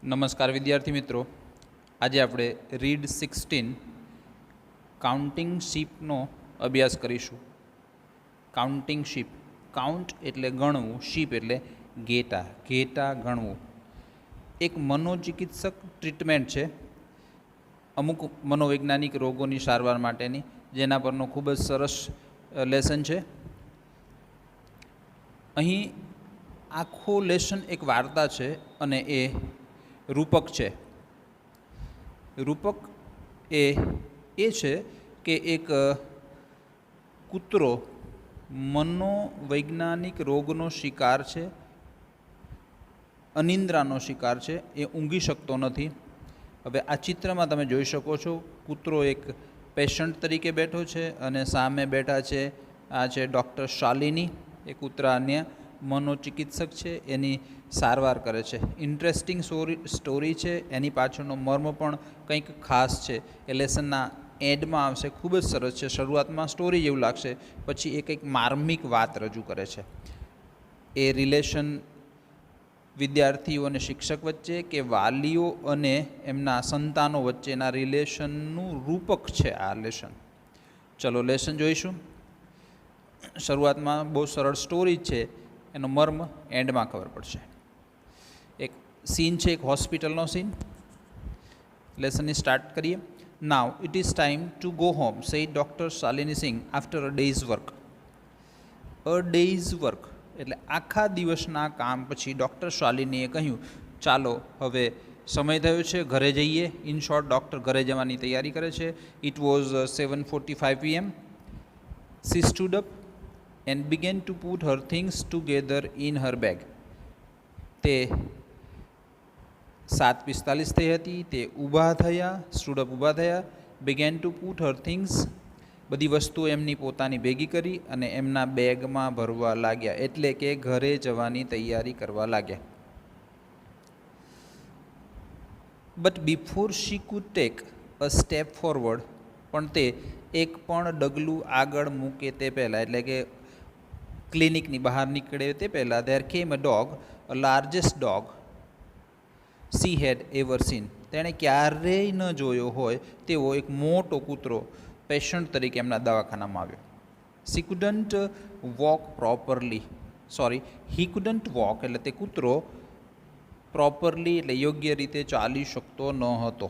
નમસ્કાર વિદ્યાર્થી મિત્રો, આજે આપણે રીડ 16 કાઉન્ટિંગ શીપનો અભ્યાસ કરીશું. કાઉન્ટિંગ શીપ, કાઉન્ટ એટલે ગણવું, શીપ એટલે ઘેટા, ઘેટા ગણવું. એક મનોચિકિત્સક ટ્રીટમેન્ટ છે અમુક મનોવૈજ્ઞાનિક રોગોની સારવાર માટેની, જેના પરનો ખૂબ જ સરસ લેસન છે. અહીં આખો લેસન એક વાર્તા છે અને એ રૂપક છે. રૂપક એ છે કે એક કૂતરો મનોવૈજ્ઞાનિક રોગનો શિકાર છે, અનિંદ્રાનો શિકાર છે, એ ઊંઘી શકતો નથી. હવે આ ચિત્રમાં તમે જોઈ શકો છો, કૂતરો એક પેશન્ટ તરીકે બેઠો છે અને સામે બેઠા છે આ છે ડૉક્ટર શાલિની, એ કૂતરાને મનોચિકિત્સક છે, એની સારવાર કરે છે. ઇન્ટરેસ્ટિંગ સ્ટોરી છે, એની પાછળનો મર્મ પણ કંઈક ખાસ છે. એ લેસનના એન્ડમાં આવશે. ખૂબ જ સરસ છે. શરૂઆતમાં સ્ટોરી જેવું લાગશે, પછી એ કંઈક માર્મિક વાત રજૂ કરે છે. એ રિલેશન વિદ્યાર્થીઓ અને શિક્ષક વચ્ચે કે વાલીઓ અને એમના સંતાનો વચ્ચેના રિલેશનનું રૂપક છે આ લેસન. ચલો લેસન જોઈશું. શરૂઆતમાં બહુ સરળ સ્ટોરી છે, એનો મર્મ એન્ડમાં ખબર પડશે. એક સીન છે, એક હોસ્પિટલનો સીન. લેસનની સ્ટાર્ટ કરીએ. Now it is time to go home, said doctor Shalini Singh after a day's work. A day's work એટલે આખા દિવસના કામ પછી ડૉક્ટર શાલિનીએ કહ્યું, ચાલો હવે સમય થયો છે, ઘરે જઈએ. ઇન શોર્ટ, ડૉક્ટર ઘરે જવાની તૈયારી કરે છે. It was 7:45 PM. She stood up and began to put her things together in her bag. તે 7:45 થઈ હતી. તે ઊભા થયા, સ્ટૂડ અપ ઊભા થયા. began to put her things, બધી વસ્તુઓ એમની પોતાની ભેગી કરી અને એમના બેગમાં ભરવા લાગ્યા, એટલે કે ઘરે જવાની તૈયારી કરવા લાગ્યા. But before she could take a step forward, પણ તે એક પણ ડગલું આગળ મૂકે તે પહેલાં, એટલે કે ક્લિનિકની બહાર નીકળે તે પહેલાં, ધેર કેમ a dog, a largest dog she had ever scene. તેણે ક્યારેય ન જોયો હોય તેવો એક મોટો કૂતરો પેશન્ટ તરીકે એમના દવાખાનામાં આવ્યો. સી કુડન્ટ વોક પ્રોપરલી, હી કુડન્ટ વોક એટલે તે કૂતરો પ્રોપરલી એટલે યોગ્ય રીતે ચાલી શકતો ન હતો.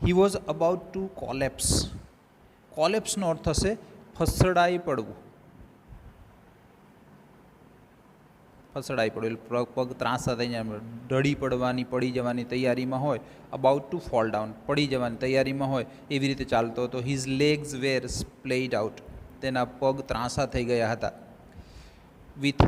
He was about to collapse. કોલેપ્સનો અર્થ થશે ફસડાઈ પડવું. ફસડાઈ પડવું એટલે પગ ત્રાંસા થઈને ઢળી પડવાની, પડી જવાની તૈયારીમાં હોય. અબાઉટ ટુ ફોલ ડાઉન, પડી જવાની તૈયારીમાં હોય, એવી રીતે ચાલતો હતો. હિઝ લેગ્સ વેર સ્પ્લેડ આઉટ, તેના પગ ત્રાંસા થઈ ગયા હતા. વિથ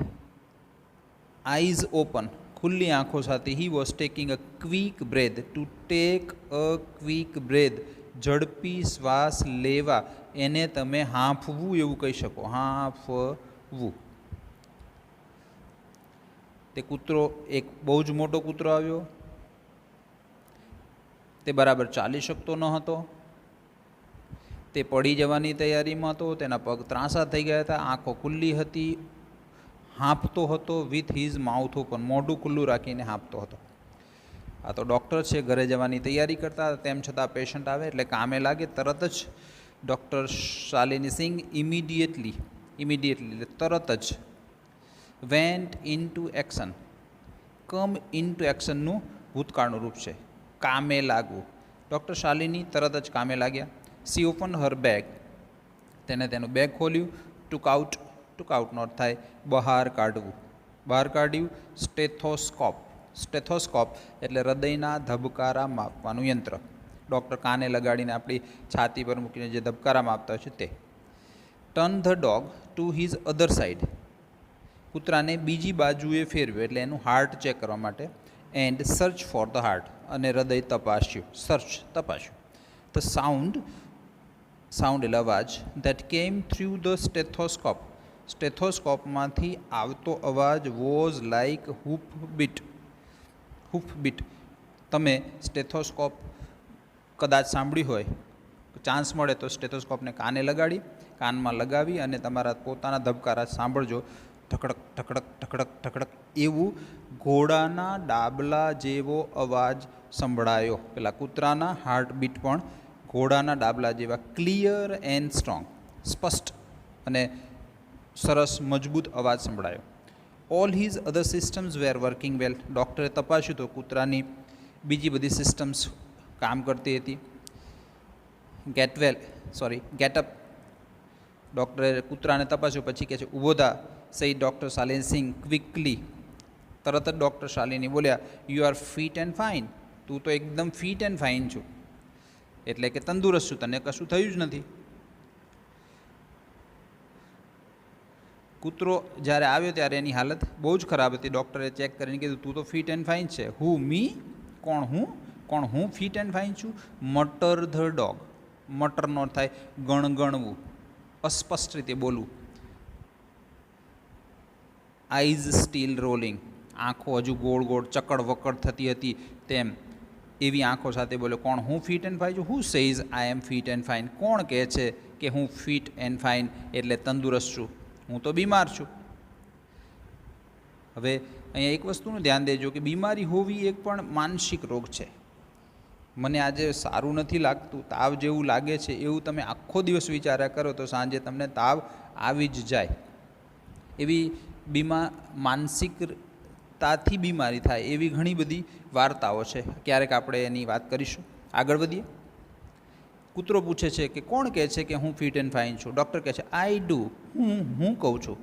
આઈઝ ઓપન, ખુલ્લી આંખો સાથે. He was taking a quick breath. To take a quick breath, ઝડપી શ્વાસ લેવા, એને તમે હાંફવું એવું કહી શકો. હાંફવું. તે કૂતરો એક બહુ જ મોટો કૂતરો આવ્યો. તે બરાબર ચાલી શકતો ન હતો. તે પડી જવાની તૈયારીમાં હતો. તેના પગ ત્રાંસા થઈ ગયા હતા. આંખો ખુલ્લી હતી. હાંફતો હતો. વિથ હિઝ માઉથ ઓપન, મોઢું ખુલ્લું રાખીને હાંફતો હતો. આ તો ડૉક્ટર છે, ઘરે જવાની તૈયારી કરતા. તેમ છતાં પેશન્ટ આવે એટલે કામે લાગે. તરત જ ડૉક્ટર શાલિની સિંઘ ઇમિડિયેટલી એટલે તરત જ went into action. Come into એક્શનનું ભૂતકાળનું રૂપ છે, કામે લાગવું. ડૉક્ટર શાલિની તરત જ કામે લાગ્યા. સી ઓપન હર બેગ, તેને તેનું બેગ ખોલ્યું. ટુક આઉટનો અર્થ થાય બહાર કાઢવું. બહાર કાઢ્યું. સ્ટેથોસ્કોપ એટલે હૃદયના ધબકારા માપવાનું યંત્ર. ડૉક્ટર કાને લગાડીને આપણી છાતી પર મૂકીને જે ધબકારા માપતા હોય છે તે. Turn the dog to his other side, કૂતરાને બીજી બાજુએ ફેરવ્યો એટલે એનું હાર્ટ ચેક કરવા માટે. And search for the heart, અને હૃદય તપાસ્યું. તપાસ્યું. ધ સાઉન્ડ એટલે અવાજ. ધેટ કેમ થ્રુ ધ સ્ટેથોસ્કોપમાંથી આવતો અવાજ વોઝ લાઇક હૂફ બીટ. તમે સ્ટેથોસ્કોપ કદાચ સાંભળ્યું હોય, ચાન્સ મળે તો સ્ટેથોસ્કોપને કાનમાં લગાવી અને તમારા પોતાના ધબકારા સાંભળજો. ઠકડક ઠકડક ઠકડક ઠકડક એવું ઘોડાના ડાબલા જેવો અવાજ સંભળાયો. પેલા કૂતરાના હાર્ટબીટ પણ ઘોડાના ડાબલા જેવા ક્લિયર એન્ડ સ્ટ્રોંગ, સ્પષ્ટ અને સરસ મજબૂત અવાજ સંભળાયો. ઓલ હિઝ અધર સિસ્ટમ્સ વેર વર્કિંગ વેલ. ડૉક્ટરે તપાસ્યું તો કૂતરાની બીજી બધી સિસ્ટમ્સ કામ કરતી હતી. Get up. ડૉક્ટરે કૂતરાને તપાસ્યું પછી કહે છે ઊભો થા. સહી ડૉક્ટર શાલિની સિંહ ક્વિકલી. તરત જ ડૉક્ટર શાલિની બોલ્યા, you are fit and fine. તું તો એકદમ ફિટ એન્ડ ફાઇન છું, એટલે કે તંદુરસ્ત છું, તને કશું થયું જ નથી. કૂતરો જ્યારે આવ્યો ત્યારે એની હાલત બહુ જ ખરાબ હતી. ડૉક્ટરે ચેક કરીને કીધું તું તો ફિટ એન્ડ ફાઇન છે. હું મી? કોણ હું ફિટ એન્ડ ફાઇન છું? મટર ધ ડોગ. મટરનો થાય ગણગણવું, અસ્પષ્ટ રીતે બોલવું. Eyes steel rolling. આંખો હજુ ગોળ ગોળ ચકડ વકડ થતી હતી તેમ એવી આંખો સાથે બોલ્યો, કોણ હું ફિટ એન્ડ ફાઇન છું? Who says I am fit and fine? કોણ કહે છે કે હું ફિટ એન્ડ ફાઇન એટલે તંદુરસ્ત છું? હું તો બીમાર છું. હવે અહીંયા એક વસ્તુનું ધ્યાન દેજો કે બીમારી હોવી એક પણ માનસિક રોગ છે. મને આજે સારું નથી લાગતું, તાવ જેવું લાગે છે, એવું તમે આખો દિવસ વિચાર્યા કરો તો સાંજે તમને તાવ આવી જ જાય. એવી માનસિકતાથી બીમારી થાય એવી ઘણી બધી વાર્તાઓ છે. ક્યારેક આપણે એની વાત કરીશું. આગળ વધીએ. કૂતરો પૂછે છે કે કોણ કહે છે કે હું ફિટ એન્ડ ફાઇન છું? ડૉક્ટર કહે છે આઈ ડુ. હું કહું છું.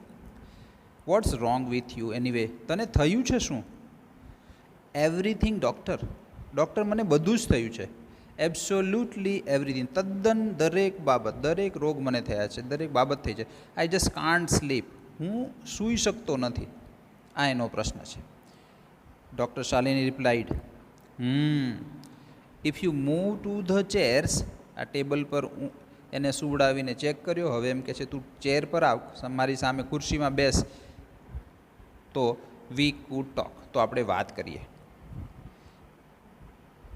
What's wrong with you anyway? તને થયું છે શું? Everything doctor. ડૉક્ટર મને બધું જ થયું છે. Absolutely everything. તદ્દન દરેક બાબત, દરેક રોગ મને થયા છે, દરેક બાબત થઈ છે. I just can't sleep. હું સૂઈ શકતો નથી. આ એનો પ્રશ્ન છે. Doctor Shalini replied, if you move to the chairs. આ ટેબલ પર એને સુવડાવીને ચેક કર્યો. હવે એમ કહે છે તું ચેર પર આવ, મારી સામે ખુરશીમાં બેસ, તો વી કુડ ટોક. તો આપણે વાત કરીએ.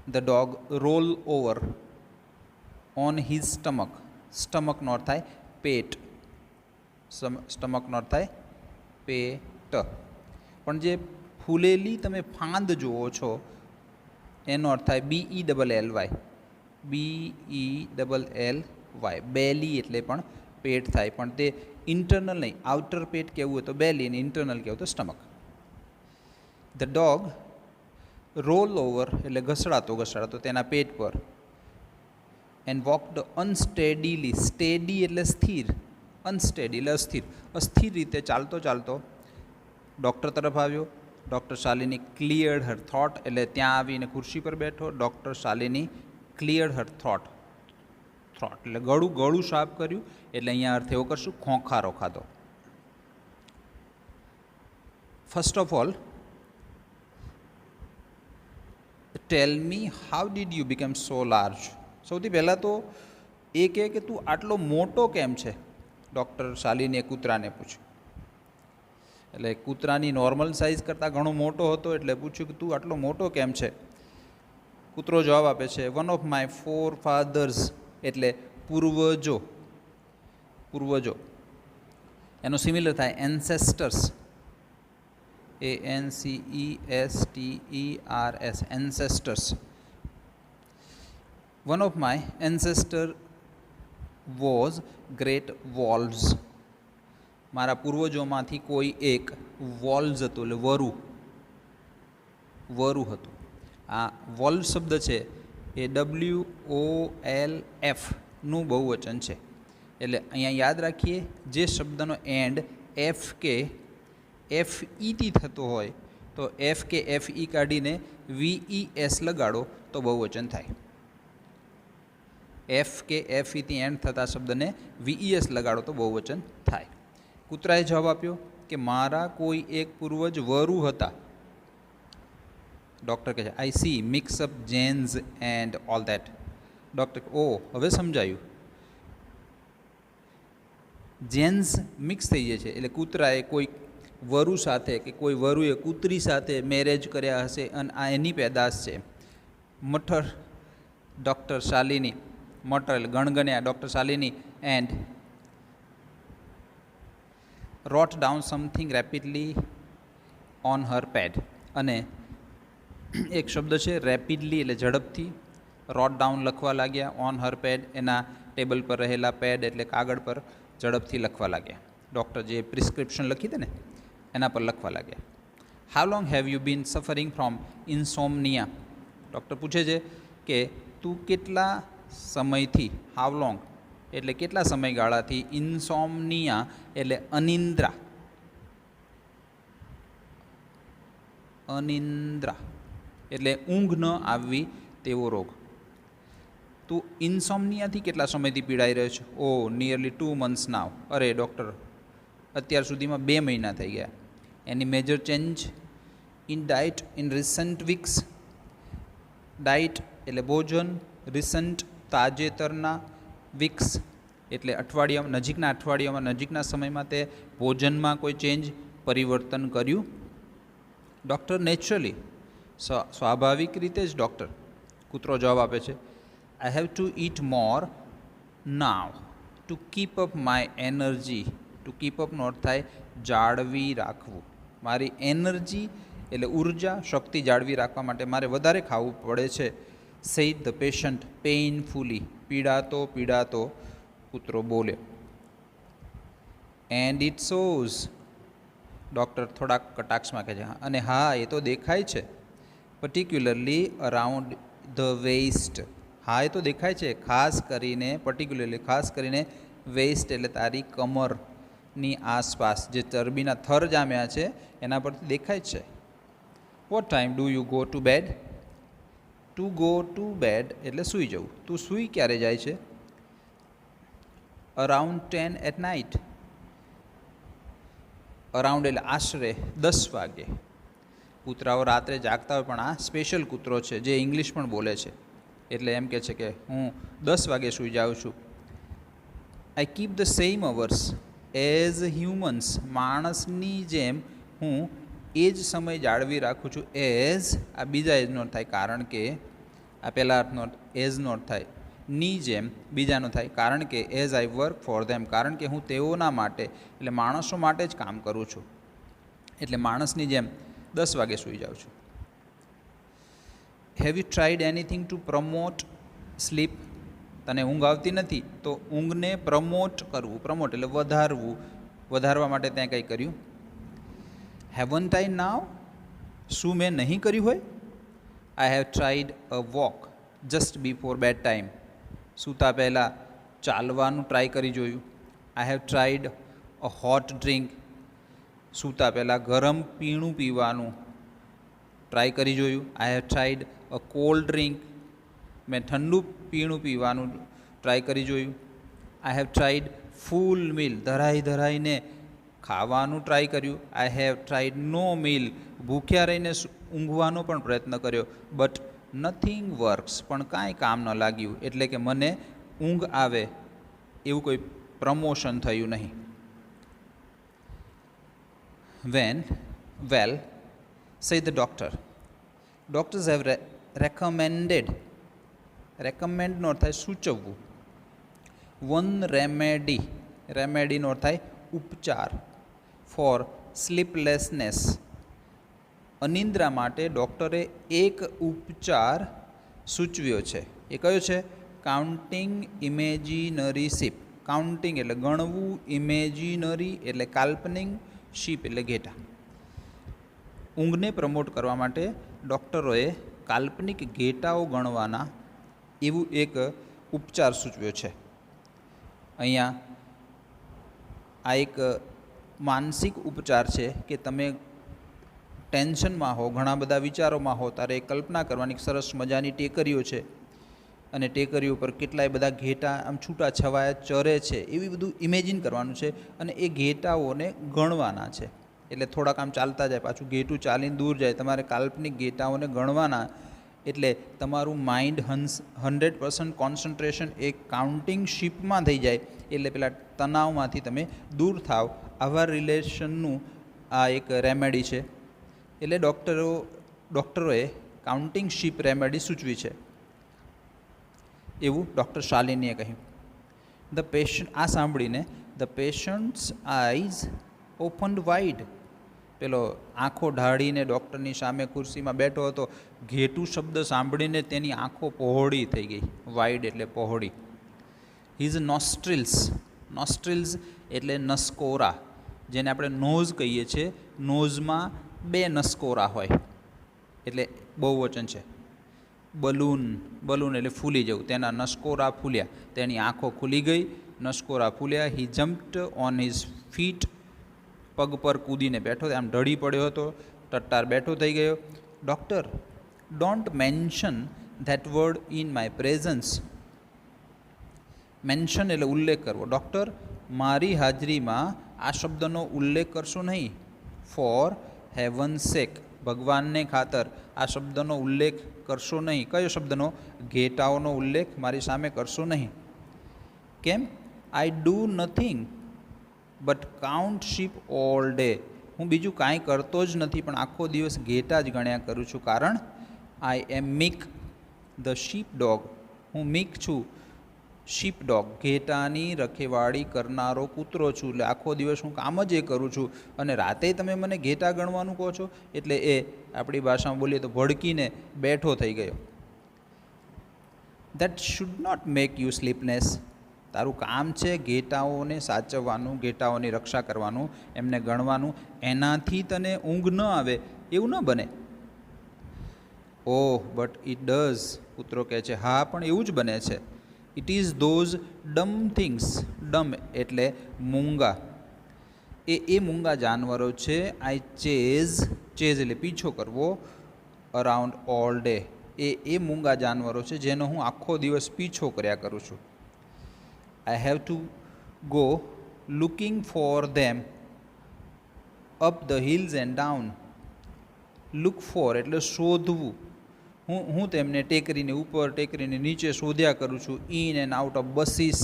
The dog roll over on his stomach. સ્ટમકનો અર્થ થાય પેટ. સ્ટમકનો અર્થ થાય પેટ. પણ જે ફૂલેલી તમે ફાંદ જુઓ છો એનો અર્થ થાય BELLY. BELLY. બેલી એટલે પણ પેટ થાય, પણ તે ઇન્ટરનલ નહીં. આઉટર પેટ કહેવું હોય તો બેલી અને ઇન્ટરનલ કહેવું તો stomach. The dog roll over એટલે ઘસડાતો તેના પેટ પર. And walked અનસ્ટેડીલી. સ્ટેડી એટલે સ્થિર, અનસ્ટેડી એટલે અસ્થિર. અસ્થિર રીતે ચાલતો ડૉક્ટર તરફ આવ્યો. ડૉક્ટર શાલિની ક્લિયર્ડ હર થોટ એટલે ત્યાં આવીને ખુરશી પર બેઠો. ડૉક્ટર શાલિની ક્લિયર્ડ હર થોટ એટલે ગળું સાફ કર્યું. એટલે અહીંયા અર્થ એવો કરશું ખોંખારો ખાધો. First of all tell me how did you become so large. સૌથી પહેલાં તો એ કહે કે તું આટલો મોટો કેમ છે? ડૉક્ટર શાલિનીએ કૂતરાને પૂછ્યું. એટલે કૂતરાની નોર્મલ સાઇઝ કરતાં ઘણો મોટો હતો એટલે પૂછ્યું કે તું આટલો મોટો કેમ છે? કૂતરો જવાબ આપે છે, one of my forefathers એટલે પૂર્વજો. એનો સિમિલર થાય ancestors. ANCESTERS. Ancestors. One of my ancestor was great wolves. મારા પૂર્વજોમાંથી કોઈ એક વોલ્વ્સ હતું એટલે વરુ હતું. આ વોલ્વ શબ્દ છે એ WOLFનું બહુવચન છે. એટલે અહીંયા યાદ રાખીએ, જે શબ્દનો એન્ડ FE થી થતો હોય તો FE કાઢીને VES લગાડો તો બહુવચન થાય. FE થી એન્ડ થતા શબ્દને VES લગાડો તો બહુવચન થાય. કૂતરાએ જવાબ આપ્યો કે મારા કોઈ એક પૂર્વજ વરુ હતા. ડૉક્ટર કહે છે I see mix up genes and all that. Doctor હવે સમજાયું. જેન્સ મિક્સ થઈ જાય છે એટલે કૂતરાએ કોઈ વરુ સાથે કે કોઈ વરુએ કૂતરી સાથે મેરેજ કર્યા હશે અને આ એની પેદાશ છે. મટર ડૉક્ટર શાલિની, મટર એટલે ગણગણ્યા doctor Shalini and wrote down something rapidly on her pad. અને એક શબ્દ છે રેપિડલી એટલે ઝડપથી, રોટ ડાઉન લખવા લાગ્યા, ઓન હર પેડ એના ટેબલ પર રહેલા પેડ એટલે કાગળ પર ઝડપથી લખવા લાગ્યા. ડૉક્ટર જે પ્રિસ્ક્રિપ્શન લખી દે ને એના પર લખવા લાગ્યા. How long have you bin suffering from insomnia? Doctor પૂછે છે કે તું કેટલા સમયથી, હાઉ લોંગ એટલે કેટલા સમયગાળાથી, ઇન્સોમનિયા એટલે અનિંદ્રા, અનિંદ્રા એટલે ઊંઘ ન આવવી તેવો રોગ. તું ઇન્સોમનિયાથી કેટલા સમયથી પીડાઈ રહ્યો છે? Oh nearly 2 months now. અરે ડૉક્ટર અત્યાર સુધીમાં 2 મહિના થઈ ગયા. Any major change in diet in recent weeks? Diet એટલે ભોજન, રિસન્ટ તાજેતરના, વીક્સ એટલે અઠવાડિયામાં, નજીકના અઠવાડિયામાં, નજીકના સમયમાં તે ભોજનમાં કોઈ ચેન્જ, પરિવર્તન કર્યું? ડૉક્ટર નેચરલી, સ્વાભાવિક રીતે જ ડૉક્ટર. કૂતરો જવાબ આપે છે I have to eat more now to keep up my energy. To keep અપનો અર્થ થાય જાળવી રાખવું. મારી એનર્જી એટલે ઉર્જા, શક્તિ જાળવી રાખવા માટે મારે વધારે ખાવું પડે છે. Said the patient painfully. પીડાતો પીડાતો કૂતરો બોલ્યો. And it shows. ડૉક્ટર થોડાક કટાક્ષમાં કહે છે અને હા એ તો દેખાય છે. Particularly around the waist. હા એ તો દેખાય છે ખાસ કરીને, પર્ટિક્યુલરલી ખાસ કરીને વેઇસ્ટ એટલે તારી કમરની આસપાસ જે ચરબીના થર જામ્યા છે એના પરથી દેખાય છે. What time do you go to bed? To go to bed એટલે સૂઈ જવું. તું સૂઈ ક્યારે જાય છે? Around 10 at night. અરાઉન્ડ એટલે આશરે 10 વાગે. કૂતરાઓ રાત્રે જાગતા હોય, પણ આ સ્પેશિયલ કૂતરો છે જે ઇંગ્લિશ પણ બોલે છે, એટલે એમ કહે છે કે હું 10 વાગે સૂઈ જાઉં છું. I keep the same hours as humans. માણસની જેમ હું એ જ સમય જાળવી રાખું છું. એઝ આ બીજા એઝનો અર્થ થાય, કારણ કે આ પહેલા અર્થનો અર્થ એઝનો અર્થ થાય, ની જેમ બીજાનો થાય, કારણ કે as I work for them, કારણ કે હું તેઓના માટે એટલે માણસો માટે જ કામ કરું છું. એટલે માણસની જેમ 10 વાગે સૂઈ જાઉં છું. Have you tried anything to promote sleep? તને ઊંઘ આવતી નથી તો ઊંઘને પ્રમોટ કરવું, પ્રમોટ એટલે વધારવું, વધારવા માટે ત્યાં કંઈ કર્યું? Haven't I now? શું મેં નહીં કર્યું હોય? I have tried a walk just before bed time. સૂતા પહેલાં ચાલવાનું ટ્રાય કરી જોયું. I have tried a hot drink. સૂતા પહેલાં ગરમ પીણું પીવાનું ટ્રાય કરી જોયું. I have tried a cold drink. મેં ઠંડુ પીણું પીવાનું ટ્રાય કરી જોયું. I have tried full meal. ધરાઈને ખાવાનું ટ્રાય કર્યું. I have tried no meal. ભૂખ્યા રહીને ઊંઘવાનો પણ પ્રયત્ન કર્યો. But nothing works. પણ કાંઈ કામ ન લાગ્યું. એટલે કે મને ઊંઘ આવે એવું કોઈ પ્રમોશન થયું નહીં. વેલ say the doctor. Doctors have recommended. રેકમેન્ડનો અર્થ થાય સૂચવવું. One remedy. રેમેડીનો અર્થ થાય ઉપચાર. ફોર સ્લીપલેસનેસ. અનિદ્રા માટે ડૉક્ટરે એક ઉપચાર સૂચવ્યો છે. એ કયો છે? Counting imaginary ship. કાઉન્ટિંગ એટલે ગણવું, ઇમેજિનરી એટલે કાલ્પનિક, શીપ એટલે ઘેટા. ઊંઘને પ્રમોટ કરવા માટે ડૉક્ટરોએ કાલ્પનિક ઘેટાઓ ગણવાના એવું એક ઉપચાર સૂચવ્યો છે. અહીંયા આ એક માનસિક ઉપચાર છે કે તમે ટેન્શનમાં હો, ઘણા બધા વિચારોમાં હો, તારે કલ્પના કરવાની સરસ મજાની ટેકરીઓ છે અને ટેકરીઓ પર કેટલાય બધા ઘેટા આમ છૂટા છવાયા ચરે છે, એવી બધું ઇમેજિન કરવાનું છે અને એ ઘેટાઓને ગણવાના છે. એટલે થોડાક આમ ચાલતા જાય, પાછું ઘેટું ચાલીને દૂર જાય, તમારે કાલ્પનિક ઘેટાઓને ગણવાના. એટલે તમારું માઇન્ડ 100% કોન્સન્ટ્રેશન એક કાઉન્ટિંગ શીપમાં થઈ જાય. એટલે પેલા તણાવમાંથી તમે દૂર થાવ. આવા રિલેશનનું આ એક રેમેડી છે. એટલે ડૉક્ટરોએ કાઉન્ટિંગ શીપ રેમેડી સૂચવી છે એવું ડૉક્ટર શાલિનીએ કહ્યું. ધ પેશન્ટ, આ સાંભળીને the patients eyes opened wide. પેલો આંખો ઢાળીને ડૉક્ટરની સામે ખુરશીમાં બેઠો હતો, ઘેટું શબ્દ સાંભળીને તેની આંખો પહોળી થઈ ગઈ. વાઇડ એટલે પહોળી. હિઝ નોસ્ટ્રિલ્સ, નોસ્ટ્રિલ્સ એટલે નસકોરા, જેને આપણે નોઝ કહીએ છીએ. નોઝમાં 2 નસકોરા હોય એટલે બહુવચન છે. બલૂન, બલૂન એટલે ફૂલી જવું, તેના નસકોરા ફૂલ્યા, તેની આંખો ખુલી ગઈ, નસકોરા ફૂલ્યા. હી જમ્પ્ડ ઓન હિઝ ફીટ, પગ પર કૂદીને બેઠો, આમ ઢળી પડ્યો હતો, ટટ્ટાર બેઠો થઈ ગયો. Doctor, don't mention that word in my presence. Mention એટલે ઉલ્લેખ કરવો. ડૉક્ટર, મારી હાજરીમાં આ શબ્દનો ઉલ્લેખ કરશો નહીં. ફોર હેવન સેક, ભગવાનને ખાતર આ શબ્દનો ઉલ્લેખ કરશો નહીં. કયો શબ્દનો? ઘેટાઓનો ઉલ્લેખ મારી સામે કરશો નહીં. કેમ? I do nothing but count sheep all day. હું બીજું કાંઈ કરતો જ નથી, પણ આખો દિવસ ઘેટા જ ગણ્યા કરું છું. કારણ આઈ એમ મીક ધ શીપ ડોગ. હું મીક છું, શીપ ડોગ, ઘેટાની રખેવાળી કરનારો કૂતરો છું. એટલે આખો દિવસ હું કામ જ એ કરું છું, અને રાતે તમે મને ઘેટા ગણવાનું કહો છો. એટલે એ આપણી ભાષામાં બોલીએ તો ભડકીને બેઠો થઈ ગયો. That should not make you sleepiness. તારું કામ છે ઘેટાઓને સાચવવાનું, ઘેટાઓની રક્ષા કરવાનું, એમને ગણવાનું. એનાથી તને ઊંઘ ન આવે એવું ન બને. Oh but it does. કૂતરો કહે છે, હા પણ એવું જ બને છે. It is those dumb things. Dumb એટલે મૂંગા. એ મૂંગા જાનવરો છે. આઈ ચેઝ, ચેઝ એટલે પીછો કરવો, અરાઉન્ડ ઓલ ડે. એ મૂંગા જાનવરો છે જેનો હું આખો દિવસ પીછો કર્યા કરું છું. I have to go looking for them up the hills and down. Look for એટલે શોધવું. હું તેમને ટેકરીને ઉપર, ટેકરીને નીચે શોધ્યા કરું છું. In and out of bushes,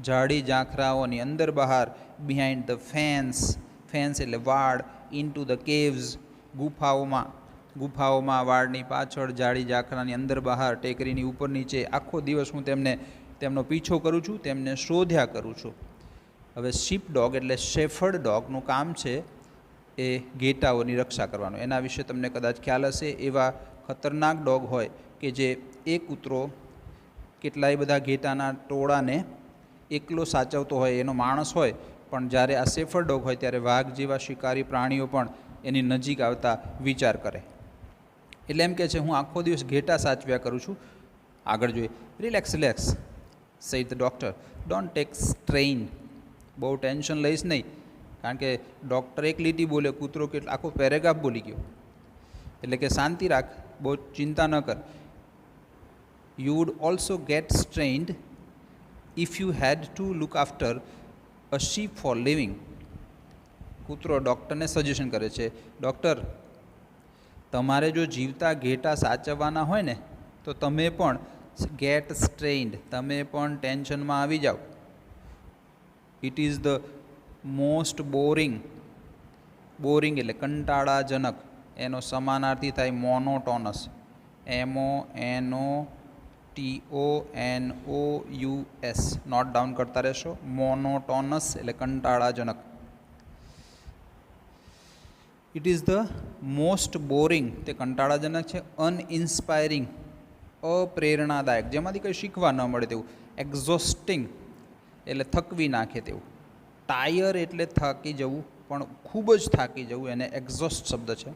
ઝાડી ઝાંખરાઓની અંદર બહાર. બિહાઇન્ડ ધ ફેન્સ, ફેન્સ એટલે વાડ. ઇન ટુ ધ કેવ્સ, ગુફાઓમાં, ગુફાઓમાં વાડની પાછળ, ઝાડી ઝાંખરાની અંદર બહાર, ટેકરીની ઉપર નીચે. આખો દિવસ હું તેમનો પીછો કરું છું, તેમને શોધ્યા કરું છું. હવે શીપ ડોગ એટલે શેફર્ડ ડોગનું કામ છે એ ઘેટાઓની રક્ષા કરવાનું. એના વિશે તમને કદાચ ખ્યાલ હશે. એવા ખતરનાક ડોગ હોય કે જે એક કૂતરો કેટલાય બધા ઘેટાના ટોળાને એકલો સાચવતો હોય, એનો માણસ હોય, પણ જ્યારે આ શેફર્ડ ડોગ હોય ત્યારે વાઘ જેવા શિકારી પ્રાણીઓ પણ એની નજીક આવતા વિચાર કરે. એટલે એમ કહે છે, હું આખો દિવસ ઘેટા સાચવ્યા કરું છું. આગળ જોઈએ. Relax, relax said the doctor. Don't take strain. બહુ ટેન્શન લઈશ નહીં. કારણ કે ડૉક્ટર એક લીટી બોલે, કૂતરો કેટલો આખો પેરેગ્રાફ બોલી ગયો. એટલે કે શાંતિ રાખ, બહુ ચિંતા ન કર. You would also get strained if you had to look after a sheep for living. કૂતરો ડૉક્ટરને સજેશન કરે છે, ડૉક્ટર, તમારે જો જીવતા ઘેટા સાચવવાના હોય ને તો તમે પણ ગેટ સ્ટ્રેઇન્ડ, તમે પણ ટેન્શનમાં આવી જાઓ. It is the most boring. Boring એટલે કંટાળાજનક. એનો સમાનાર્થી થાય મોનોટોનસ. MONOTONOUS. નોટ ડાઉન કરતા રહેશો. મોનોટોનસ એટલે કંટાળાજનક. It is the most boring, તે કંટાળાજનક છે. અનઇન્સ્પાયરિંગ, અપ્રેરણાદાયક, જેમાંથી કંઈ શીખવા ન મળે તેવું. એક્ઝોસ્ટિંગ એટલે થકવી નાખે તેવું. ટાયર એટલે થાકી જવું, પણ ખૂબ જ થાકી જવું, એને એક્ઝોસ્ટ શબ્દ છે.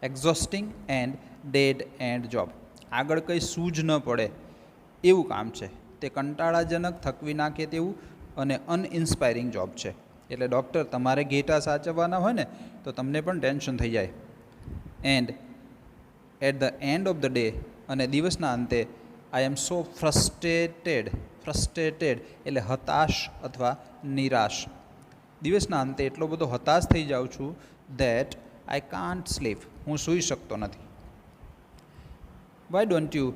Exhausting and dead end job. આગળ કંઈ સૂઝ ન પડે એવું કામ છે. તે કંટાળાજનક, થકવી નાખે તેવું અને અનઇન્સ્પાયરિંગ જોબ છે. એટલે ડૉક્ટર, તમારે ઘેટા સાચવવાના હોય ને તો તમને પણ ટેન્શન થઈ જાય. And at the end of the day, અને દિવસના અંતે, આઈ એમ સો ફ્રસ્ટ્રેટેડ. ફ્રસ્ટ્રેટેડ એટલે હતાશ અથવા નિરાશ. દિવસના અંતે એટલો બધો હતાશ થઈ જાઉં છું દેટ આઈ કાન્ટ સ્લીપ. હું સૂઈ શકતો નથી. Why don't you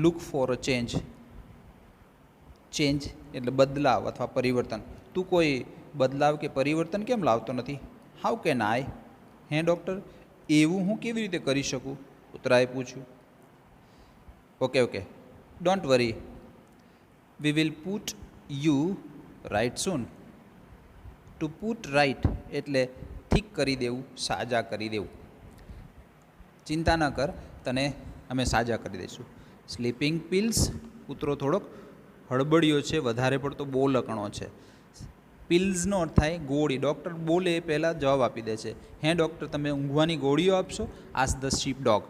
look for a change. Change એટલે બદલાવ અથવા પરિવર્તન. તું કોઈ બદલાવ કે પરિવર્તન કેમ લાવતો નથી? How can I? હે ડૉક્ટર, એવું હું કેવી રીતે કરી શકું? કૂતરાએ પૂછ્યું. Okay, don't worry, we will put you right soon. To put right એટલે ઠીક કરી દેવું, સાજા કરી દેવું. ચિંતા ન કર, તને અમે સાજા કરી દઈશું. સ્લીપિંગ પિલ્સ, કૂતરો થોડોક હળબડિયો છે, વધારે પડતો બોલકણો છે. પિલ્સનો અર્થ થાય ગોળી. ડૉક્ટર બોલે એ પહેલાં જવાબ આપી દે છે, હે ડૉક્ટર તમે ઊંઘવાની ગોળીઓ આપશો? Ask the sheep dog.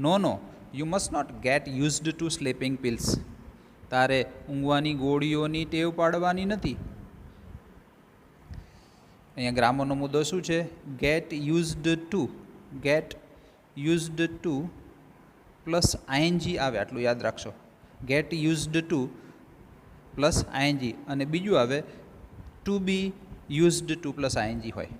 No no, you must not get used to sleeping pills. તારે ઊંઘવાની ગોળીઓની ટેવ પાડવાની નથી. અહીંયા ગ્રામરનો મુદ્દો શું છે? Get used to. Get used to plus ING આવે, આટલું યાદ રાખશો. Get used to plus ING, અને બીજું આવે to be used to plus ING હોય.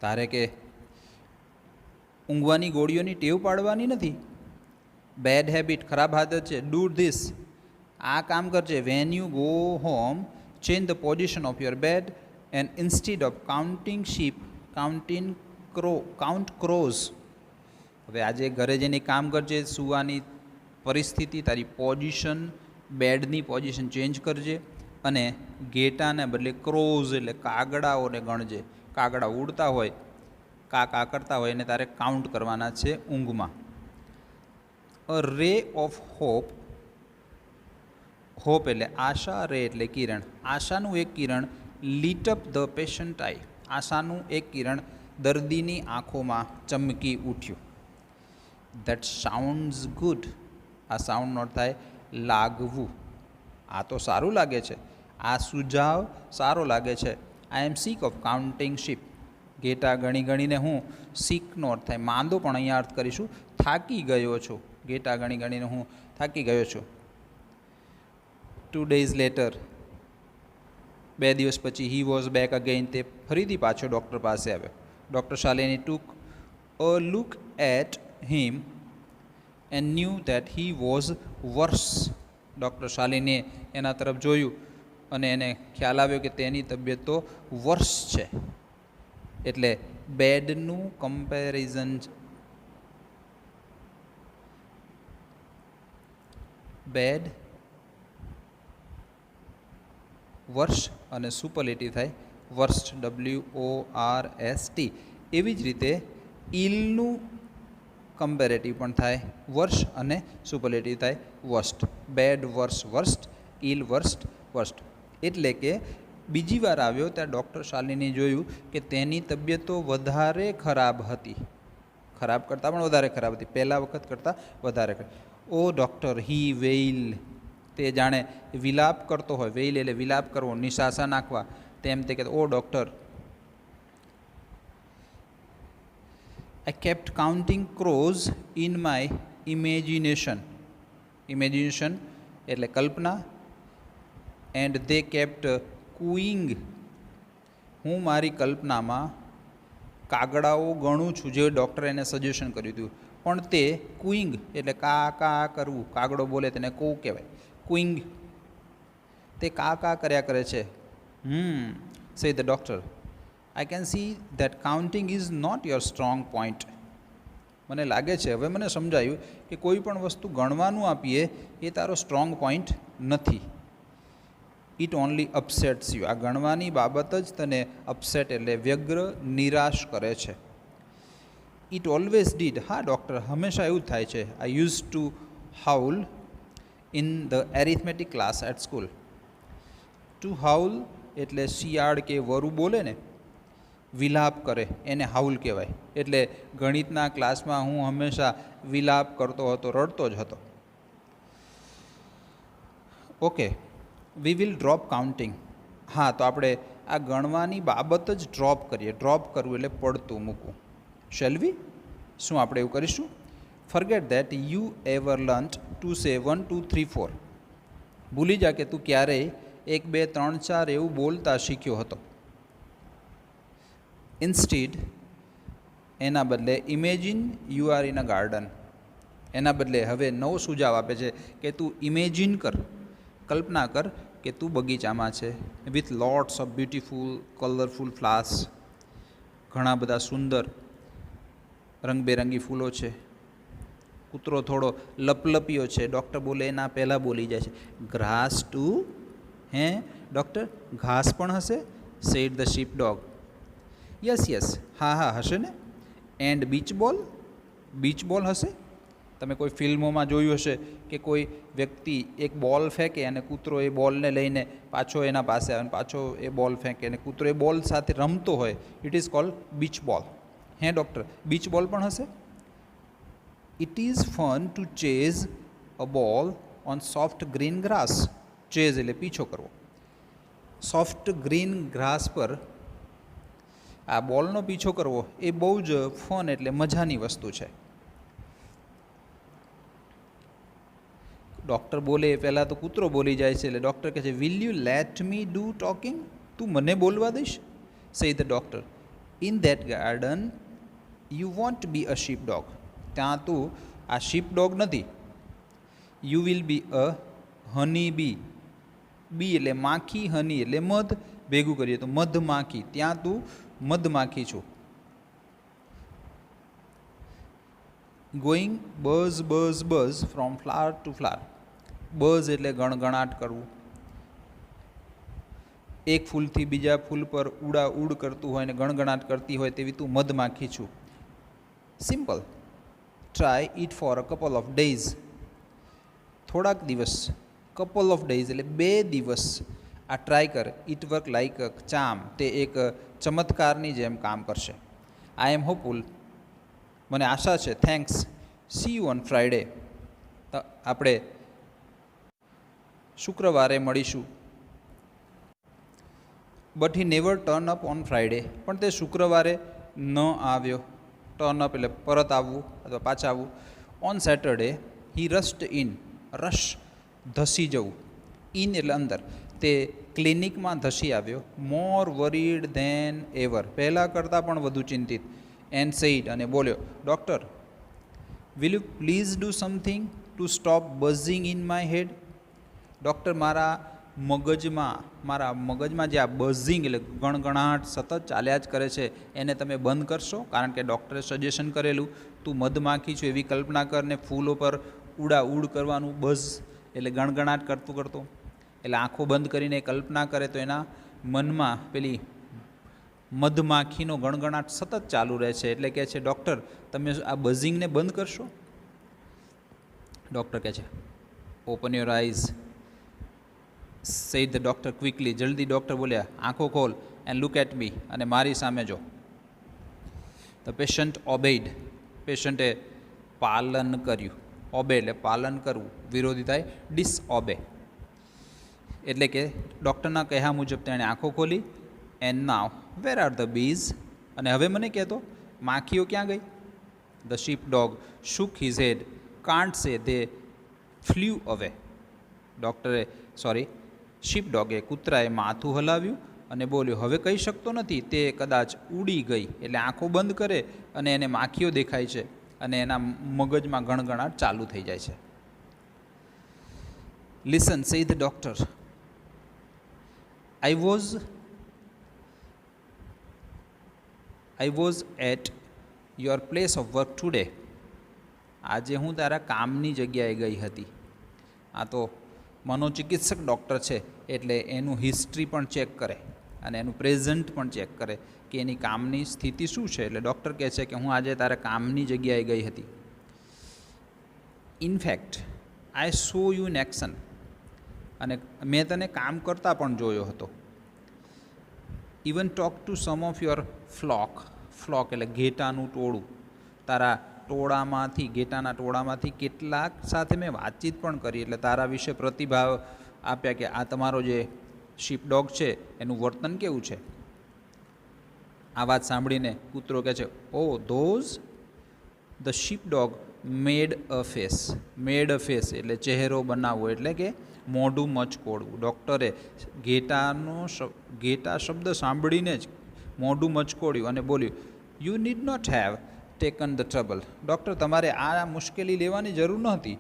તારે કે ઊંઘવાની ગોળીઓની ટેવ પાડવાની નથી. બેડ હેબિટ, ખરાબ આદત છે. ડુ ધીસ, આ કામ કરજે. When you go home, change the position of your bed and instead of counting sheep, count crows. હવે આજે ઘરે જઈને કામ કરજે. સૂવાની પરિસ્થિતિ, તારી પોઝિશન, બેડની પોઝિશન ચેન્જ કરજે. અને ઘેટાને બદલે ક્રોઝ એટલે કાગડાઓને ગણજે. કાગડા ઉડતા હોય, કા કરતા હોય, એને તારે કાઉન્ટ કરવાના છે ઊંઘમાં. અ રે ઓફ હોપ, હોપ એટલે આશા, રે એટલે કિરણ. આશાનું એક કિરણ લીટ અપ ધ પેશન્ટ આઈ. આશાનું એક કિરણ દર્દીની આંખોમાં ચમકી ઉઠ્યું. That sounds good. આ સાઉન્ડ નોટ થાય લાગવું. આ તો સારું લાગે છે, આ સુઝાવ સારો લાગે છે. આઈ એમ સિક ઓફ કાઉન્ટિંગ શીપ. ઘેટા ગણી ગણીને હું, સિકનો અર્થ થાય માંદો, પણ અહીંયા અર્થ કરીશું થાકી ગયો છું. ઘેટા ગણી ગણીને હું થાકી ગયો છું. 2 days later, 2 દિવસ પછી, હી વોઝ બેક અગેઇન. તે ફરીથી પાછો ડૉક્ટર પાસે આવ્યો. Doctor Shalini took a look at him and knew that he was worse. Doctor શાલિનીએ એના તરફ જોયું અને એને ખ્યાલ આવ્યો કે તેની તબિયત તો વર્સ છે. એટલે બેડનું કમ્પેરિઝન, બેડ વર્ષ અને સુપરલેટિવ થાય વર્સ્ટ, WORST. એવી જ રીતે ઇલનું કમ્પેરેટિવ પણ થાય વર્ષ અને સુપરલેટિવ થાય worst. Bed વર્સ worst, ઇલ worst worst. એટલે કે બીજી વાર આવ્યો ત્યાં ડૉક્ટર શાલિની જોયું કે તેની તબિયત તો વધારે ખરાબ હતી. ખરાબ કરતાં પણ વધારે ખરાબ હતી, પહેલાં વખત કરતાં વધારે ખરાબ. ઓ ડૉક્ટર, હી વેઇલ. તે જાણે વિલાપ કરતો હોય. વેઇલ એટલે વિલાપ કરવો, નિશાસા નાખવા. તેમ તે કહેતો, oh doctor, I kept counting crows in my imagination. Imagination એટલે કલ્પના. And they kept કુઈંગ. હું મારી કલ્પનામાં કાગડાઓ ગણું છું, જે ડૉક્ટરે એને સજેશન કર્યું હતું. પણ તે કુઈંગ એટલે કા કરવું. કાગડો બોલે તેને કૂ કહેવાય. કુઈંગ, તે કા કર્યા કરે છે. Say the doctor, I can see that counting is not your strong point. મને લાગે છે, હવે મને સમજાયું કે કોઈ પણ વસ્તુ ગણવાનું આપીએ એ તારો સ્ટ્રોંગ પોઈન્ટ નથી. It only upsets you. આ ગણવાની બાબત જ તને અપસેટ એટલે વ્યગ્ર, નિરાશ કરે છે. It always did. હા ડૉક્ટર, હંમેશા એવું થાય છે. I use to howl in the arithmetic class at school. To howl એટલે શિયાળ કે વરુ બોલે ને, વિલાપ કરે, એને હાઉલ કહેવાય. એટલે ગણિતના ક્લાસમાં હું હંમેશા વિલાપ કરતો હતો, રડતો જ હતો. Okay, we will drop counting. હા, તો આપણે આ ગણવાની બાબત જ ડ્રોપ કરીએ. ડ્રોપ કરવું એટલે પડતું મૂકવું. Shall we? શું આપણે એવું કરીશું? Forget that you ever learnt to say 1 2 3 4. ભૂલી જા કે તું ક્યારેય 1 2 3 4 એવું બોલતા શીખ્યો હતો. ઇન્સ્ટીડ, એના બદલે imagine you are in a garden. એના બદલે હવે નવો સુઝાવ આપે છે કે તું ઇમેજિન કર, કલ્પના કર કે તું બગીચામાં છે. With lots of beautiful colourful flowers. ઘણા બધા સુંદર રંગબેરંગી ફૂલો છે. કૂતરો થોડો લપલપિયો છે. ડૉક્ટર બોલે એના પહેલાં બોલી જાય છે, ગ્રાસ ટુ. હે ડૉક્ટર, ઘાસ પણ હશે? Said the sheep dog. Yes yes, હા હા હશે ને. એન્ડ બીચ બોલ, બીચ બોલ હશે? તમે કોઈ ફિલ્મોમાં જોયું હશે કે કોઈ વ્યક્તિ એક બોલ ફેંકે અને કૂતરો એ બોલને લઈને પાછો એના પાસે આવે, પાછો એ બોલ ફેંકે અને કૂતરો એ બોલ સાથે રમતો હોય. ઇટ ઇઝ કોલ્ડ બીચ બોલ. હે ડૉક્ટર, બીચ બોલ પણ હશે? It is fun to chase a ball on soft green grass. Chase એટલે પીછો કરવો. સોફ્ટ ગ્રીન ગ્રાસ પર આ બોલનો પીછો કરવો એ બહુ જ ફન એટલે મજાની વસ્તુ છે. ડૉક્ટર બોલે એ પહેલાં તો કૂતરો બોલી જાય છે. એટલે ડૉક્ટર કહે છે, will you let me do talking? તું મને બોલવા દઈશ? Say the doctor, in that garden you won't be a sheep dog. ત્યાં તું આ શીપ ડોગ નથી. You will be a honey bee. Bee એટલે માખી, હની એટલે મધ, ભેગું કરીએ તો મધમાખી. ત્યાં તું મધમાખી છું. Going buzz buzz buzz from flower to flower. Buzz એટલે ગણગણાટ કરવું. એક ફૂલથી બીજા ફૂલ પર ઉડા ઉડ કરતું હોય ને ગણગણાટ કરતી હોય તેવી તું મધમાખી છું. Simple. Try it for a couple of days. થોડાક દિવસ. કપલ ઓફ ડેઝ એટલે 2 દિવસ આ ટ્રાય કર. It work like a charm. તે એક ચમત્કારની જેમ કામ કરશે. I am hopeful. મને આશા છે. Thanks. See you on Friday. આપણે શુક્રવારે મળીશું. But he never turn up on Friday. પણ તે શુક્રવારે ન આવ્યો. ટર્ન અપ એટલે પરત આવવું અથવા પાછા આવવું. On Saturday he rushed in. Rush ધસી જવું. ઇન એટલે અંદર. તે ક્લિનિકમાં ધસી આવ્યો. More worried than ever. પહેલાં કરતાં પણ વધુ ચિંતિત. એન્ડ સેઇડ અને બોલ્યો, doctor, will you please do something to stop buzzing in my head. Doctor, મારા મગજમાં જે આ બઝિંગ એટલે ગણગણાટ સતત ચાલ્યા જ કરે છે એને તમે બંધ કરશો? કારણ કે ડૉક્ટરે સજેશન કરેલું તું મધમાખી છું એવી કલ્પના કર ને ફૂલો પર ઉડા ઉડ કરવાનું. બઝ એટલે ગણગણાટ કરતો એટલે આંખો બંધ કરીને કલ્પના કરે તો એના મનમાં પેલી મધમાખીનો ગણગણાટ સતત ચાલુ રહે છે. એટલે કહે છે, ડૉક્ટર, તમે આ બઝિંગને બંધ કરશો? ડૉક્ટર કહે છે, open your eyes. Said the doctor quickly. જલ્દી ડૉક્ટર બોલ્યા, આંખો ખોલ એન્ડ લુક એટ મી. અને મારી સામે જો. The patient ઓબેઇડ. પેશન્ટે પાલન કર્યું. ઓબે એટલે પાલન કરવું. વિરોધી થાય ડિસઓબે. એટલે કે ડૉક્ટરના કહ્યા મુજબ તેણે આંખો ખોલી. And now where are the bees. અને હવે મને કહેતો માખીઓ ક્યાં ગઈ? The sheep dog shook his head. Can't say they flew away. Sheep ડોગે કૂતરાએ માથું હલાવ્યું અને બોલ્યો, હવે કહી શકતો નથી. તે કદાચ ઉડી ગઈ. એટલે આંખો બંધ કરે અને એને માખીઓ દેખાય છે અને એના મગજમાં ગણગણાટ ચાલુ થઈ જાય છે. લિસન, સે the doctor, I was at your place of work today. આજે હું તારા કામની જગ્યાએ ગઈ હતી. આ તો મનોચિકિત્સક ડૉક્ટર છે એટલે એનું હિસ્ટ્રી પણ ચેક કરે અને એનું પ્રેઝન્ટ પણ ચેક કરે કે એની કામની સ્થિતિ શું છે. એટલે ડૉક્ટર કહે છે કે હું આજે તારા કામની જગ્યાએ ગઈ હતી. In fact I saw you in action. અને મેં તને કામ કરતા પણ જોયો હતો. Even talk to some of your flock. Flock એટલે ઘેટાનું ટોળું. તારા ટોળામાંથી, ઘેટાના ટોળામાંથી કેટલાક સાથે મેં વાતચીત પણ કરી. એટલે તારા વિશે પ્રતિભાવ આપ્યા કે આ તમારો જે શીપ ડોગ છે એનું વર્તન કેવું છે. આ વાત સાંભળીને કૂતરો કહે છે, oh those. The sheep dog made a face. Made a face એટલે ચહેરો બનાવવો એટલે કે મોઢું મચકોડવું. ડૉક્ટરે ઘેટા શબ્દ સાંભળીને જ મોઢું મચકોડ્યું અને બોલ્યું, you need not have taken the trouble. Doctor, તમારે આ મુશ્કેલી લેવાની જરૂર નહોતી.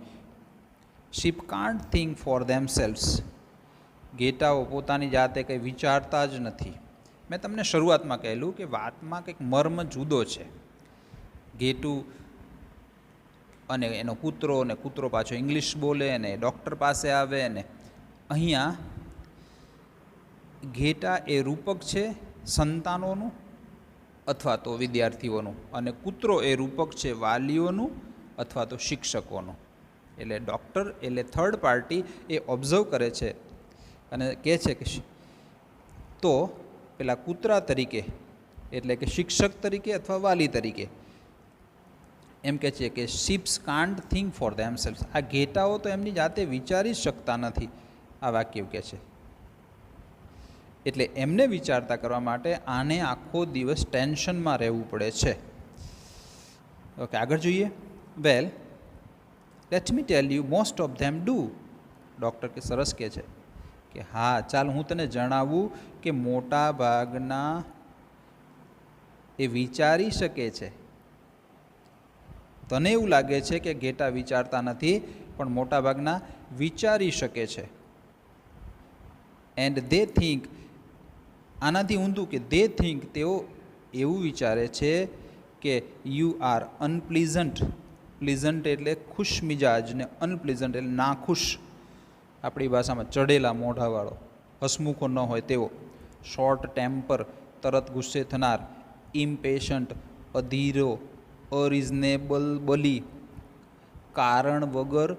Sheep can't think for themselves. ઘેટાઓ પોતાની જાતે કંઈ વિચારતા જ નથી. મેં તમને શરૂઆતમાં કહેલું કે વાતમાં કંઈક મર્મ જુદો છે. ઘેટું અને એનો કૂતરો, અને કૂતરો પાછો ઇંગ્લિશ બોલે, અને ડૉક્ટર પાસે આવે. અને અહીંયા ઘેટા એ રૂપક છે સંતાનોનું અથવા તો વિદ્યાર્થીઓનું, અને કૂતરો એ રૂપક છે વાલીઓનું અથવા તો શિક્ષકોનું. એટલે ડૉક્ટર એટલે થર્ડ પાર્ટી એ ઓબ્ઝર્વ કરે છે અને કહે છે કે તો પેલા કૂતરા તરીકે એટલે કે શિક્ષક તરીકે અથવા વાલી તરીકે એમ કહે છે કે શીપ્સ કાન્ટ થિંક ફોર ધેમસેલ્વ્સ. આ ઘેટાઓ તો એમની જાતે વિચારી શકતા નથી, આ વાક્ય કહે છે. એટલે એમને વિચારતા કરવા માટે આને આખો દિવસ ટેન્શનમાં રહેવું પડે છે. ઓકે, આગળ જોઈએ. Well let me tell you most of them do. Doctor કે સરસ કહે છે કે હા ચાલ હું તને જણાવું કે મોટા ભાગના એ વિચારી શકે છે. તને એવું લાગે છે કે ઘેટા વિચારતા નથી, પણ મોટા ભાગના વિચારી શકે છે. એન્ડ દે થિંક, આનાથી ઊંધું કે દે થિંક, તેઓ એવું વિચારે છે કે યુ આર અનપ્લીઝન્ટ. પ્લીઝન્ટ એટલે ખુશ મિજાજ, ને અનપ્લીઝન્ટ એટલે નાખુશ. આપણી ભાષામાં ચડેલા મોઢાવાળો, હસમુખો ન હોય તેવો. શોર્ટ ટેમ્પર, તરત ગુસ્સે થનાર. ઇમ્પેશન્ટ, અધીરો. અરિઝનેબલ, બલી. કારણ વગર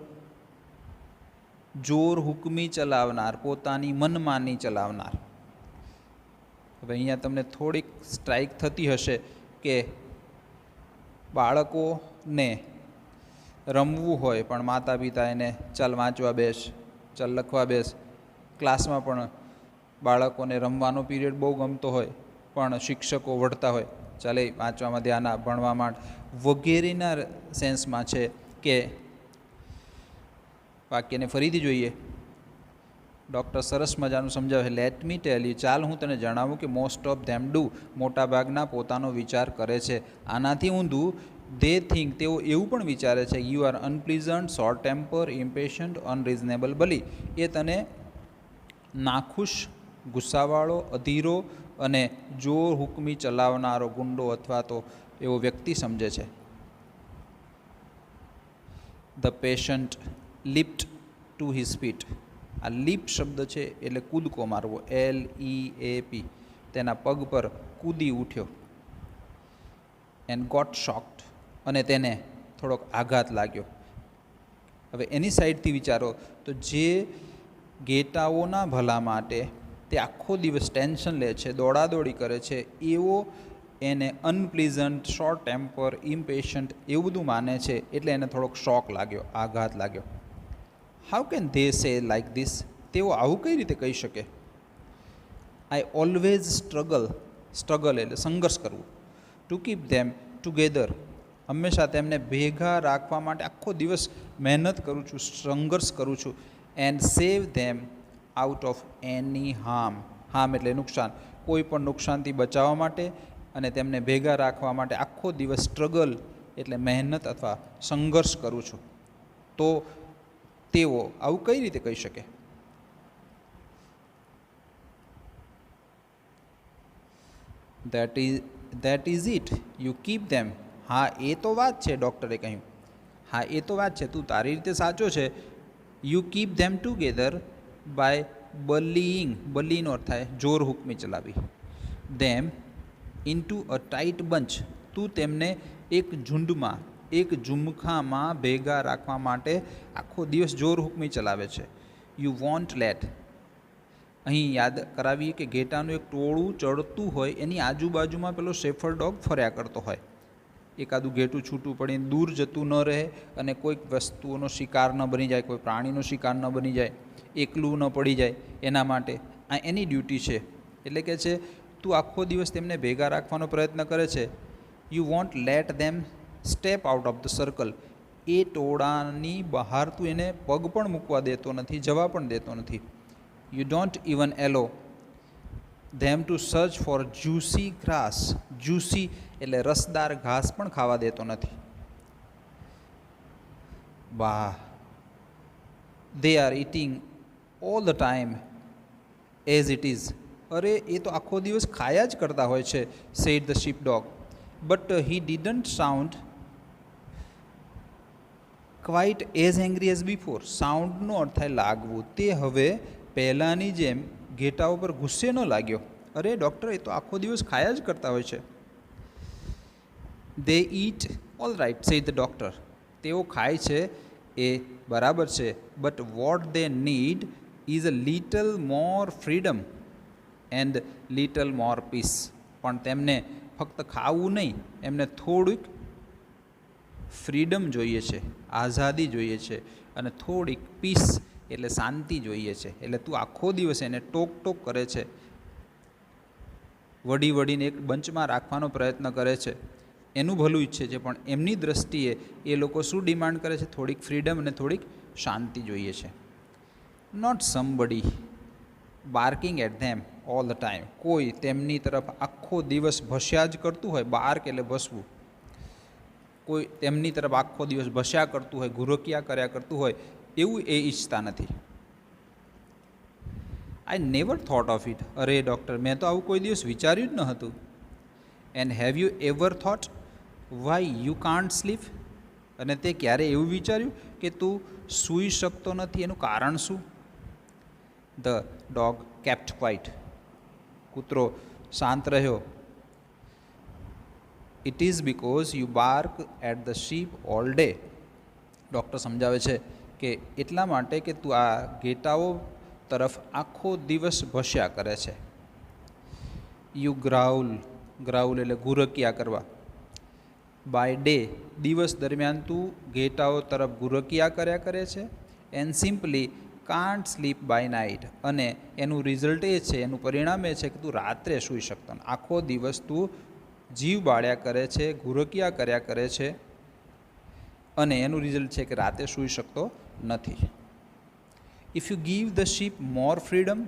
જોર હુકમી ચલાવનાર, પોતાની મનમાની ચલાવનાર. હવે અહીંયા તમને થોડીક સ્ટ્રાઇક થતી હશે કે બાળકોને રમવું હોય પણ માતા પિતા એને ચાલ વાંચવા બેસ, ચાલ લખવા બેસ. ક્લાસમાં પણ બાળકોને રમવાનો પીરિયડ બહુ ગમતો હોય પણ શિક્ષકો વઢતા હોય, ચાલે વાંચવામાં ધ્યાન આપ, ભણવા માંડ, વગેરેના સેન્સમાં છે. કે વાક્યને ફરીથી જોઈએ. ડૉક્ટર સરસ મજાનું સમજાવે, લેટ મી ટેલ યુ, ચાલ હું તને જણાવું કે મોસ્ટ ઓફ ધેમ ડુ, મોટાભાગના પોતાનો વિચાર કરે છે. આનાથી ઊંધું દે થિંક, તેઓ એવું પણ વિચારે છે યુ આર અનપ્લીઝન્ટ, શોર્ટ ટેમ્પર, ઇમ્પેશન્ટ, અનરિઝનેબલ, બલી. એ તને નાખુશ, ગુસ્સાવાળો, અધીરો અને જોર હુકમી ચલાવનારો ગુંડો અથવા તો એવો વ્યક્તિ સમજે છે. The patient leapt to his feet. આ લીપ શબ્દ છે એટલે કૂદકો મારવો, LEAP. તેના પગ પર કૂદી ઉઠ્યો. એન્ડ ગોટ શોક્ડ, અને તેને થોડોક આઘાત લાગ્યો. હવે એની સાઈડથી વિચારો તો જે ઘેટાઓના ભલા માટે તે આખો દિવસ ટેન્શન લે છે, દોડાદોડી કરે છે, એવો એને અનપ્લીઝન્ટ, શોર્ટ ટેમ્પર, ઇમ્પેશન્ટ એવું બધું માને છે. એટલે એને થોડોક શોક લાગ્યો, આઘાત લાગ્યો. હાઉ કેન ધે સે લાઈક ધીસ? તેઓ આવું કઈ રીતે કહી શકે? I always struggle. સ્ટ્રગલ એટલે સંઘર્ષ કરવું. To keep them together. હંમેશા તેમને ભેગા રાખવા માટે આખો દિવસ મહેનત કરું છું, સંઘર્ષ કરું છું. And save them out of any harm. Harm એટલે નુકસાન. કોઈ પણ નુકસાનથી બચાવવા માટે અને તેમને ભેગા રાખવા માટે આખો દિવસ સ્ટ્રગલ એટલે મહેનત અથવા સંઘર્ષ કરું છું. તો તેઓ આવું કઈ રીતે કહી શકે? That is it, you keep them. હા એ તો વાત છે, ડૉક્ટરે કહ્યું. હા એ તો વાત છે, તું તારી રીતે સાચો છે. You keep them together by bullying. બલીનો અર્થ થાય જોર હુકમી ચલાવી. Them into a tight bunch. તું તેમને એક ઝુંડમાં, એક ઝુમખામાં ભેગા રાખવા માટે આખો દિવસ જોર હુકમી ચલાવે છે. You won't let. અહીં યાદ કરાવીએ કે ઘેટાનું એક ટોળું ચડતું હોય, એની આજુબાજુમાં પેલો શેફર ડોગ ફર્યા કરતો હોય. એકાદું ઘેટું છૂટું પડીને દૂર જતું ન રહે અને કોઈક વસ્તુઓનો શિકાર ન બની જાય, કોઈ પ્રાણીનો શિકાર ન બની જાય, એકલું ન પડી જાય, એના માટે આ એની ડ્યુટી છે. એટલે કે છે તું આખો દિવસ તેમને ભેગા રાખવાનો પ્રયત્ન કરે છે. You won't let them step out of the circle. એ ટોળાની બહાર તું એને પગ પણ મૂકવા દેતો નથી, જવા પણ દેતો નથી. You don't even allow them to search for juicy grass. Juicy એટલે રસદાર ઘાસ પણ ખાવા દેતો નથી. વાહ. They are eating all the time as it is. અરે એ તો આખો દિવસ ખાયા જ કરતા હોય છે, said the sheep dog. But he didn't sound quite as angry as before. સાઉન્ડનો અર્થ થાય લાગવું. તે હવે પહેલાંની જેમ ઘેટાઓ પર ગુસ્સે ન લાગ્યો. અરે ડૉક્ટર, એ તો આખો દિવસ ખાયા જ કરતા હોય છે. They eat all right said the doctor. તેઓ ખાય છે એ બરાબર છે, but what they need is a little more freedom and little more peace. પણ તેમને ફક્ત ખાવું નહીં, એમને થોડીક ફ્રીડમ જોઈએ છે, આઝાદી જોઈએ છે, અને થોડીક પીસ એટલે શાંતિ જોઈએ છે. એટલે તું આખો દિવસ એને ટોક ટોક કરે છે, વળી વળીને એક બંચમાં રાખવાનો પ્રયત્ન કરે છે, એનું ભલું ઈચ્છે છે, પણ એમની દ્રષ્ટિએ એ લોકો શું ડિમાન્ડ કરે છે? થોડીક ફ્રીડમ અને થોડીક શાંતિ જોઈએ છે. Not somebody barking at them all the time. કોઈ તેમની તરફ આખો દિવસ ભસ્યા જ કરતું હોય, બાર્ક એટલે ભસવું, કોઈ તેમની તરફ આખો દિવસ ભસ્યા કરતું હોય, ગુરકિયા કર્યા કરતું હોય, એવું એ ઈચ્છતા નથી. I never thought of it. અરે ડૉક્ટર, મેં તો આવું કોઈ દિવસ વિચાર્યું જ ન હતું. And have you ever thought why you can't sleep. અને તે ક્યારે એવું વિચાર્યું કે તું સૂઈ શકતો નથી, એનું કારણ શું? The dog kept quiet. કૂતરો શાંત રહ્યો. It is because you bark at the sheep all day. Doctor સમજાવે છે કે એટલા માટે કે તું આ ઘેટાઓ તરફ આખો દિવસ ભસ્યા કરે છે. યુ ગ્રાઉલ. ગ્રાઉલ એટલે ગુરકિયા કરવા. બાય ડે, દિવસ દરમિયાન તું ઘેટાઓ તરફ ગુરકિયા કર્યા કરે છે. And simply can't sleep by night. અને એનું રિઝલ્ટ એ છે, એનું પરિણામ એ છે કે તું રાત્રે સૂઈ શકતો. આખો દિવસ તું જીવ બાળ્યા કરે છે, ગુરકિયા કર્યા કરે છે, અને એનું રિઝલ્ટ છે કે રાતે સૂઈ શકતો નથી. If you give the sheep more freedom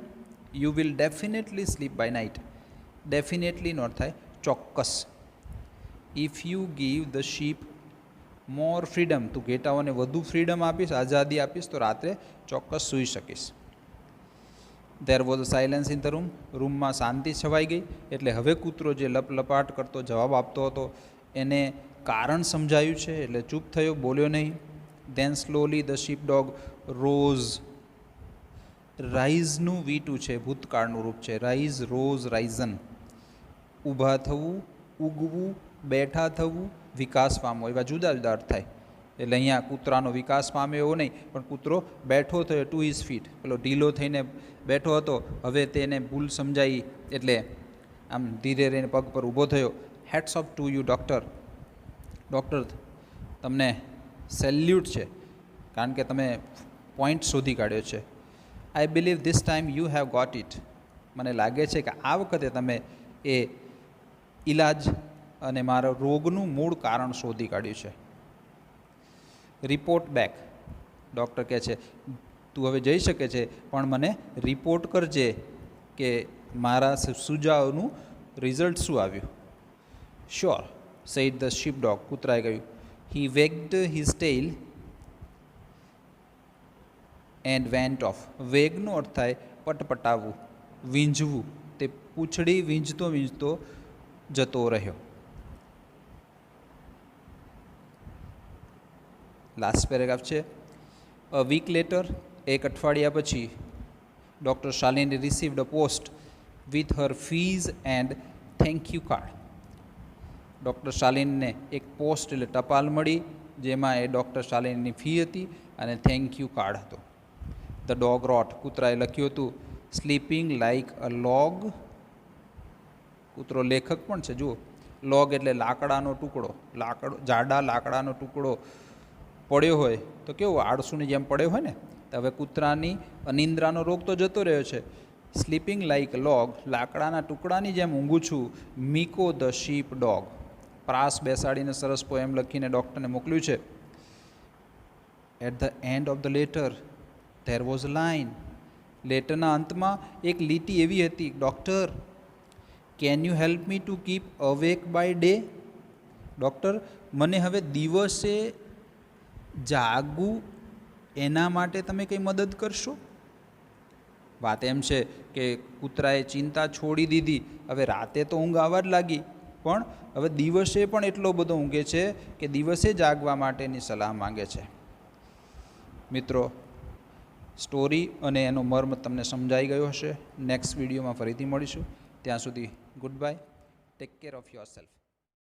you will definitely sleep by night. ડેફિનેટલીનો અર્થ થાય ચોક્કસ. If you give the sheep more freedom, તું ઘેટાઓને વધુ ફ્રીડમ આપીશ, આઝાદી આપીશ, તો રાત્રે ચોક્કસ સૂઈ શકીશ. There was a silence in the room. રૂમમાં શાંતિ છવાઈ ગઈ. એટલે હવે કૂતરો જે લપલપાટ કરતો જવાબ આપતો હતો એને કારણ સમજાયું છે, એટલે ચૂપ થયો, બોલ્યો નહીં. Then slowly the sheep dog rose. રાઇઝનું વીટું છે, ભૂતકાળનું રૂપ છે. Rise, rose, risen. ઊભા થવું, ઉગવું, બેઠા થવું, વિકાસ પામવો, એવા જુદા જુદા અર્થ થાય. એટલે અહીંયા કૂતરાનો વિકાસ પામે એવો નહીં, પણ કૂતરો બેઠો થયો, ટુ હિઝ ફીટ. પેલો ઢીલો થઈને બેઠો હતો, હવે તેને ભૂલ સમજાઈ એટલે આમ ધીરે રહીને પગ પર ઊભો થયો. Hats off to you doctor. Doctor, તમને સેલ્યુટ છે, કારણ કે તમે પોઈન્ટ શોધી કાઢ્યો છે. I believe this time you have got it. મને લાગે છે કે આ વખતે તમે એ ઈલાજ અને મારા રોગનું મૂળ કારણ શોધી કાઢ્યું છે. Report back. ડૉક્ટર કહે છે તું હવે જઈ શકે છે, પણ મને રિપોર્ટ કરજે કે મારા સુઝાવનું રિઝલ્ટ શું આવ્યું. Sure said the sheep dog. કૂતરાએ કહ્યું. He wagged his tail and went off. વેગનો અર્થ થાય પટપટાવવું, વીંઝવું. તે પૂંછડી વીંઝતો વીંઝતો જતો રહ્યો. લાસ્ટ પેરેગ્રાફ છે. A week later. એક અઠવાડિયા પછી doctor Shalini received a post with her fees and thank you card. Doctor શાલિનીને એક પોસ્ટ એટલે ટપાલ મળી, જેમાં એ ડૉક્ટર શાલિનીની ફી હતી અને થેન્ક યુ કાર્ડ હતો. ધ ડોગ રોટ. કૂતરાએ લખ્યું હતું સ્લીપિંગ લાઇક અ લોગ. કૂતરો લેખક પણ છે, જુઓ. લોગ એટલે લાકડાનો ટુકડો. જાડા લાકડાનો ટુકડો પડ્યો હોય તો કેવું આળસુની જેમ પડ્યો હોય ને. તો હવે કૂતરાની અનિંદ્રાનો રોગ તો જતો રહ્યો છે. સ્લીપિંગ લાઇક લોગ, લાકડાના ટુકડાની જેમ ઊંઘું છું. Miko the sheep dog. પ્રાસ બેસાડીને સરસ પોએમ લખીને ડૉક્ટરને મોકલ્યું છે. At the end of the letter there was a line. લેટરના અંતમાં એક લીટી એવી હતી, doctor can you help me to keep awake by day. Doctor, મને હવે દિવસે જાગવું એના માટે તમે કંઈ મદદ કરશો. વાત એમ છે કે કૂતરાએ ચિંતા છોડી દીધી. હવે રાતે તો ઊંઘ આવવા જ લાગી, પણ હવે દિવસે પણ એટલો બધો ઊંઘે છે કે દિવસે જાગવા માટેની સલાહ માંગે છે. મિત્રો, સ્ટોરી અને એનો મર્મ તમને સમજાઈ ગયો હશે. નેક્સ્ટ વિડીયોમાં ફરીથી મળીશું. ત્યાં સુધી good bye. Take care of your self.